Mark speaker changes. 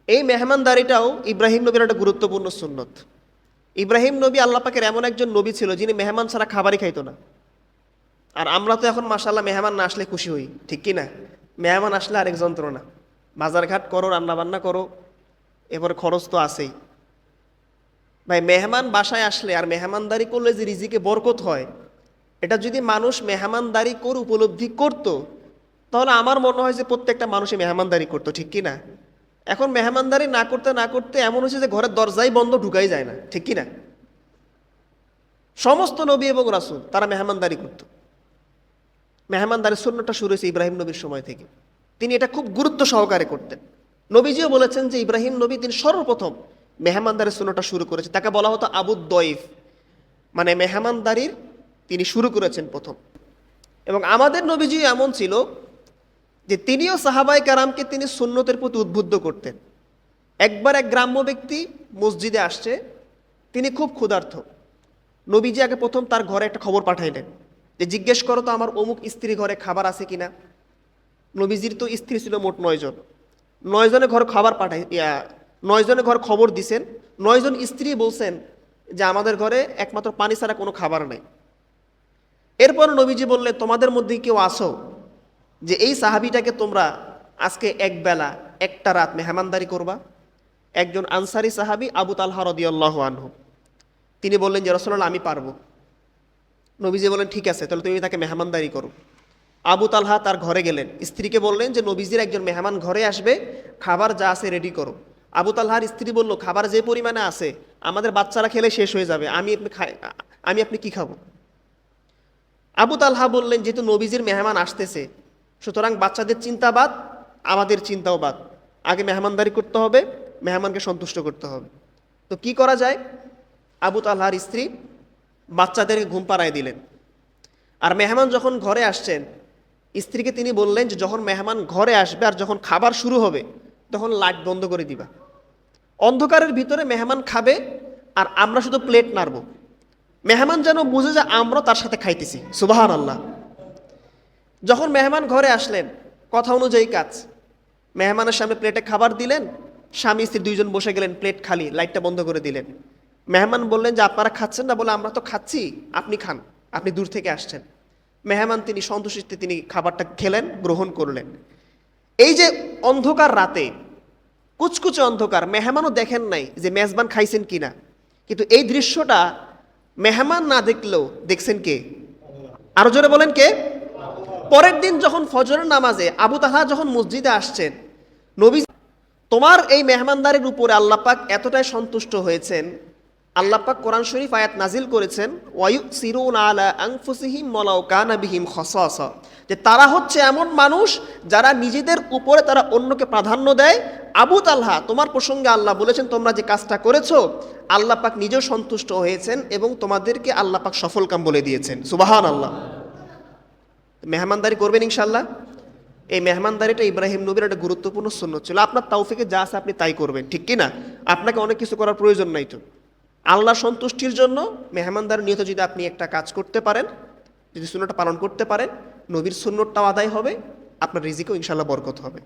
Speaker 1: এই মেহমানদারিটাও ইব্রাহিম নবীর একটা গুরুত্বপূর্ণ সুন্নত। ইব্রাহিম নবী আল্লাহ পাকের এমন একজন নবী ছিল যিনি মেহমান ছাড়া খাবারই খাইতো না। আর আমরা তো এখন মাশাআল্লাহ মেহমান না আসলে খুশি হই, ঠিক কি না? মেহমান আসলে আরেক যন্ত্রণা, বাজারঘাট করো, রান্নাবান্না করো, এরপরে খরচ তো আছেই। ভাই মেহমান বাসায় আসলে আর মেহমানদারি করলে যে রিজিকে বরকত হয়, এটা যদি মানুষ মেহমানদারি করে উপলব্ধি করত, তাহলে আমার মনে হয় যে প্রত্যেকটা মানুষই মেহমানদারি করতো, ঠিক কি না? এখন মেহমানদারি না করতে না করতে এমন হচ্ছে যে ঘরের দরজাই বন্ধ, ঢুকাই যায় না, ঠিক কি না? সমস্ত নবী এবং রাসূল তারা মেহমানদারি করত। মেহমানদারির সুন্নতটা শুরু হয়েছে ইব্রাহিম নবীর সময় থেকে। তিনি এটা খুব গুরুত্ব সহকারে করতেন। নবীজিও বলেছেন যে ইব্রাহিম নবী তিনি সর্বপ্রথম মেহমানদারির সুন্নতটা শুরু করেছে। তাকে বলা হতো আবু দয়ফ, মানে মেহমানদারির তিনি শুরু করেছেন প্রথম। এবং আমাদের নবীজি এমন ছিল যে তিনিও সাহাবায়ে কেরামকে তিনি সুন্নতের প্রতি উদ্বুদ্ধ করতেন। একবার এক গ্রাম্য ব্যক্তি মসজিদে আসছে, তিনি খুব ক্ষুধার্ত। নবীজি আগে প্রথম তার ঘরে একটা খবর পাঠাইলেন যে জিজ্ঞেস করো তো আমার অমুক স্ত্রী ঘরে খাবার আছে কিনা। নবীজির তো স্ত্রী ছিল মোট 9 জন। 9 জনের ঘর খাবার 9 জনের ঘর খবর দিছেন। 9 জন স্ত্রী বলছেন যে আমাদের ঘরে একমাত্র পানি ছাড়া কোনো খাবার নেই। এরপর নবীজি বললেন তোমাদের মধ্যে কেউ আসো যে এই সাহাবিটাকে তোমরা আজকে একবেলা একটা রাত মেহমানদারি করবা। একজন আনসারি সাহাবী আবু তালহা রাদিয়াল্লাহু আনহু, তিনি বললেন যে রাসূলুল্লাহ আমি পারবো। নবীজি বললেন ঠিক আছে, তাহলে তুমি তাকে মেহমানদারি করো। আবু তালহা তার ঘরে গেলেন, স্ত্রীকে বললেন যে নবীজির একজন মেহমান ঘরে আসবে, খাবার যা আছে রেডি করো। আবু তালহার স্ত্রী বলল খাবার যে পরিমাণে আছে আমাদের বাচ্চারা খেলে শেষ হয়ে যাবে, আমি আপনি কি খাবো? আবু তালহা বললেন যেহেতু নবীজির মেহমান আসতেছে, সুতরাং বাচ্চাদের চিন্তা বাদ, আমাদের চিন্তাও বাদ, আগে মেহমানদারি করতে হবে, মেহমানকে সন্তুষ্ট করতে হবে। তো কি করা যায়? আবু তালহার স্ত্রী বাচ্চাদেরকে ঘুম পাড়ায় দিলেন। আর মেহমান যখন ঘরে আসছেন, স্ত্রীকে তিনি বললেন যে যখন মেহমান ঘরে আসবে আর যখন খাবার শুরু হবে তখন লাইট বন্ধ করে দিবা। অন্ধকারের ভিতরে মেহমান খাবে আর আমরা শুধু প্লেট নাড়ব, মেহমান যেন বুঝে যে আমরা তার সাথে খাইতেছি। সুবহানাল্লাহ। যখন মেহমান ঘরে আসলেন, কথা অনুযায়ী কাজ, মেহমানের সামনে প্লেটে খাবার দিলেন, স্বামী স্ত্রী দুইজন বসে গেলেন, প্লেট খালি, লাইটটা বন্ধ করে দিলেন। মেহমান বললেন যে আপনারা খাচ্ছেন না? বলে আমরা তো খাচ্ছি, আপনি খান, আপনি দূর থেকে আসছেন। মেহমান তিনি সন্তুষ্টিতে তিনি খাবারটা খেলেন, গ্রহণ করলেন। এই যে অন্ধকার রাতে, কুচকুচে অন্ধকার, মেহমানও দেখেন নাই যে মেজবান খাইছেন কিনা, কিন্তু এই দৃশ্যটা মেহমান না দেখলেও দেখছেন কে? আরো জোরে বলেন কে? পরের দিন যখন ফজরের নামাজে আবু তালহা যখন মসজিদে আসছেন, নবী তোমার এই মেহমানদারির উপরে আল্লাহ পাক এতটাই সন্তুষ্ট হয়েছেন, আল্লাহ পাক কোরআন শরীফ আয়াত নাজিল করেছেন ওয়ায়ুসিরুনা আলা আনফুসিহিম ওয়ালাউ কানা বিহিম খাসাসা, যে তারা হচ্ছে এমন মানুষ যারা নিজেদের উপরে তারা অন্যকে প্রাধান্য দেয়। আবু তালহা তোমার প্রসঙ্গে আল্লাহ বলেছেন তোমরা যে কাজটা করেছো আল্লাহ পাক নিজেও সন্তুষ্ট হয়েছেন এবং তোমাদেরকে আল্লাহ পাক সফলকাম বলে দিয়েছেন। সুবহানাল্লাহ। মেহমানদারি করবেন ইনশাআল্লাহ। এই মেহমানদারিটা ইব্রাহিম নবীর একটা গুরুত্বপূর্ণ সুন্নত ছিল। আপনার তৌফিকে যা আছে আপনি তাই করবেন, ঠিক কি না? আপনাকে অনেক কিছু করার প্রয়োজন নাই তো। আল্লাহ সন্তুষ্টির জন্য মেহমানদারি নিয়ত যদি আপনি একটা কাজ করতে পারেন, যদি সুন্নতটা পালন করতে পারেন, নবীর সুন্নতটাও আদায় হবে, আপনার রিজিকেও ইনশাআল্লাহ বরকত হবে।